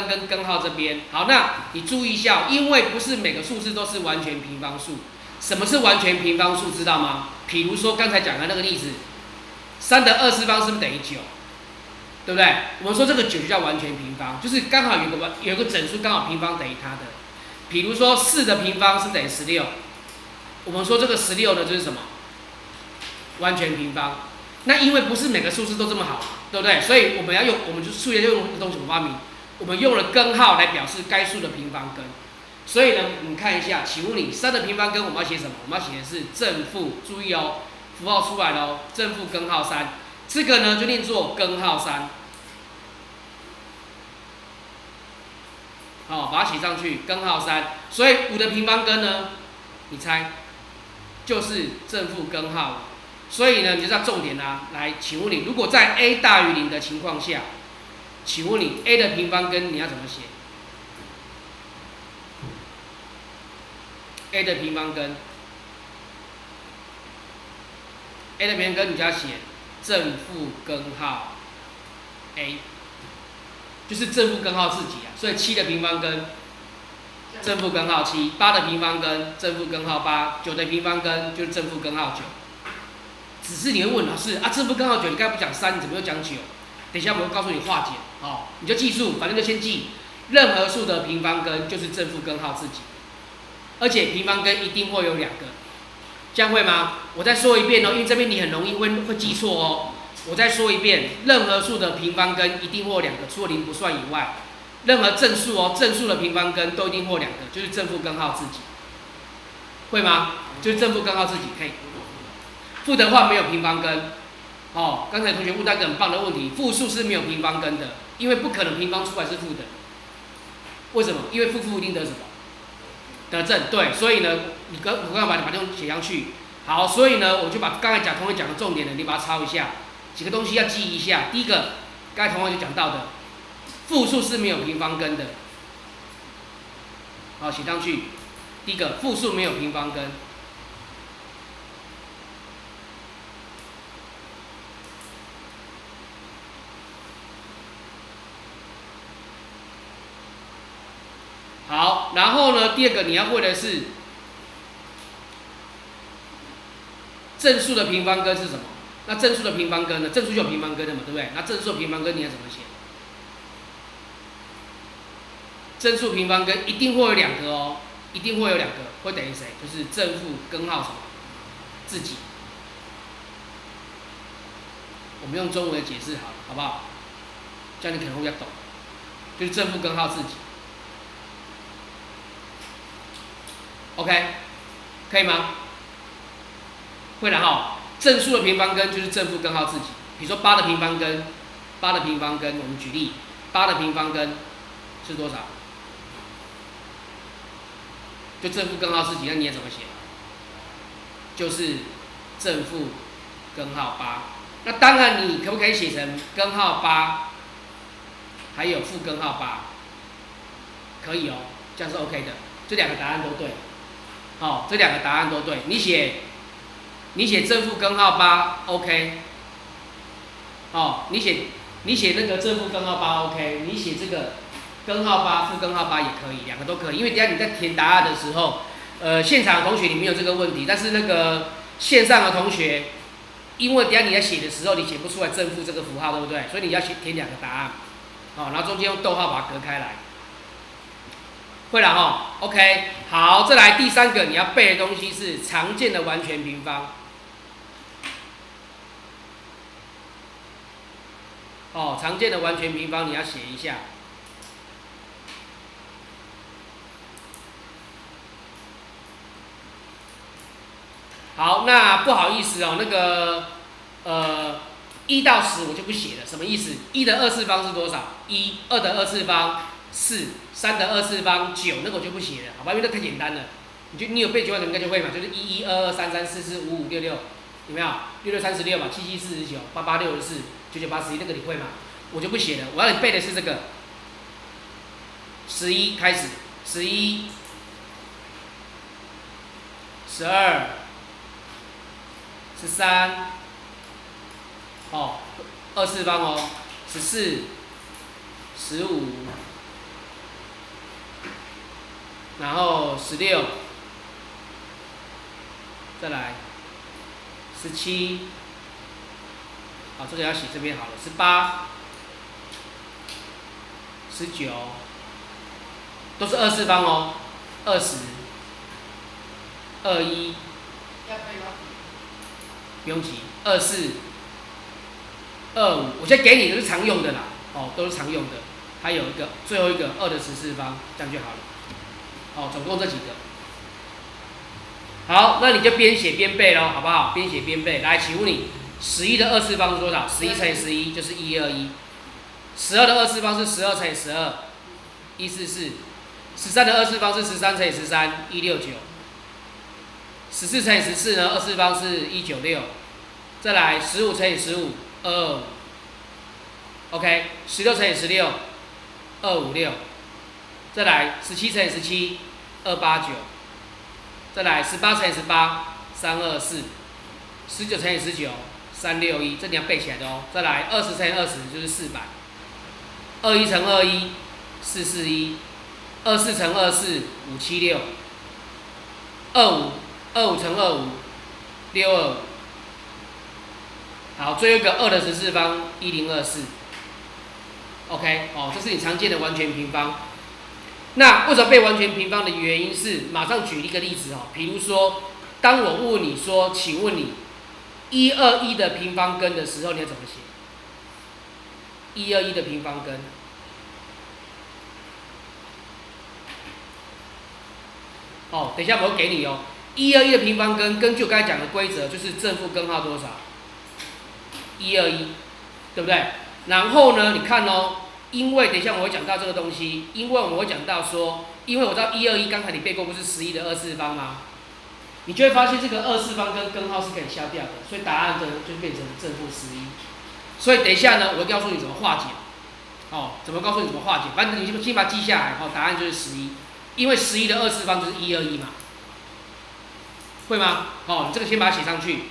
跟根号这边。好，那你注意一下，因为不是每个数字都是完全平方数。什么是完全平方数？知道吗？比如说刚才讲的那个例子，3的2次方是不是等于9？对不对？我们说这个9就叫完全平方，就是刚好有个整数刚好平方等于它的。比如说4的平方是等于16，我们说这个16呢就是什么？完全平方。那因为不是每个数字都这么好，对不对？所以我们就数学就用一个东西，我们发明，我们用了根号来表示该数的平方根。所以呢，你看一下，请问你3的平方根我们要写什么？我们要写的是正负，注意哦，符号出来了哦，正负根号3，这个呢就念作根号3。好，把它写上去，根号3。所以5的平方根呢，你猜，就是正负根号。所以呢，你就知道重点啦。来，请问你，如果在 a 大于0的情况下，请问你 a 的平方根你要怎么写？a 的平方根 ，a 的平方根你就要写正负根号 a， 就是正负根号自己啊。所以7的平方根正负根号7， 8的平方根正负根号8， 9的平方根就是正负根号9。只是你会问老师啊，正负根号9，你刚才不讲3，你怎么又讲9？等一下我会告诉你化简，你就记住，反正就先记，任何数的平方根就是正负根号自己。而且平方根一定会有2个，这样会吗？我再说一遍哦，因为这边你很容易会记错哦。我再说一遍，任何数的平方根一定会有2个，除了0不算以外，任何正数哦，正数的平方根都一定会有2个，就是正负根号自己，会吗？就是正负根号自己可以。负的话没有平方根，刚才同学问到一个很棒的问题，负数是没有平方根的，因为不可能平方出来是负的。为什么？因为负一定得什么？得正，对，所以呢，我刚刚把这种写上去。好，所以呢，我就把刚才同学讲的重点呢，你把它抄一下，几个东西要记一下。第一个，刚才同学就讲到的，负数是没有平方根的。好，写上去。第一个，负数没有平方根。好，然后呢，第二个你要会的是正数的平方根是什么？那正数的平方根呢？正数就有平方根的嘛，对不对？那正数的平方根你要怎么写？正数平方根一定会有2个哦，一定会有2个，会等于谁？就是正负根号什么？自己。我们用中文解释好了，好不好？这样你可能会比较懂，就是正负根号自己。OK， 可以吗？会了哈。正数的平方根就是正负根号自己。比如说8的平方根，8的平方根，我们举例，8的平方根是多少？就正负根号自己，那你也怎么写？就是正负根号8。那当然，你可不可以写成根号8，还有负根号8？可以哦，这样是 OK 的。这2个答案都对。这2个答案都对。你写正负根号8 OK， 你写那个正负根号8 OK， 你写这个根号8、负根号8也可以，2个都可以。因为等一下你在填答案的时候，现场的同学你没有这个问题，但是那个线上的同学，因为等一下你在写的时候你写不出来正负这个符号，对不对？所以你要填2个答案，然后中间用逗号把它隔开来。会了哈 ，OK， 好，再来第3个你要背的东西是常见的完全平方。常见的完全平方你要写一下。好，那不好意思哦，那个1到10我就不写了，什么意思？1的2次方是多少？1， 2的2次方4， 3的2次方9，那个我就不写了，好吧？因为那太简单了。你有背9万应该就会嘛，就是1 1 2 2 3 3 4 4 5 5 6 6，有没有？6 6 36嘛，7 7 49 8 8 64 9 9 8 11，那个你会吗？我就不写了，我要你背的是这个。11开始，11、12、13，二次方哦，14、15、然后16，再来17，好，这个要写这边好了，18、19，都是二次方哦，20、21，不用急，24、25，我先给你的是常用的啦，哦，都是常用的，还有最后一个2的14方，这样就好了。哦，总共这几个。好，那你就边写边背咯，好不好？边写边背。来，请问你11的二次方是多少？11乘以11就是121。12的二次方是12乘以12，144。13的二次方是13乘以13，169。14乘以14呢，二次方是196。再来15乘以15，225。OK， 16乘以16，256。再来17乘以17，289。再来18乘以18，324。19乘以19，361，这你要背起来的哦。再来20乘以20就是400。21乘21，441。24乘24，576。25乘25，625。好，最后一个2的14方，1024。OK， 哦，这是你常见的完全平方。那为什么背完全平方的原因是，马上举一个例子哦，比如说，当我问你说，请问你121的平方根的时候，你要怎么写？121的平方根。哦，等一下我会给你哦。121的平方根，根据我刚才讲的规则，就是正负根号多少？121，对不对？然后呢，你看哦。因为等一下我会讲到这个东西，因为我会讲到说，因为我知道121刚才你背过不是11的二次方吗？你就会发现这个二次方跟根号是可以消掉的，所以答案就变成正负11。所以等一下呢，我会告诉你怎么化解，哦，怎么告诉你怎么化解，反正你先把它记下来，哦，答案就是11，因为11的二次方就是121嘛，会吗？哦，你这个先把它写上去。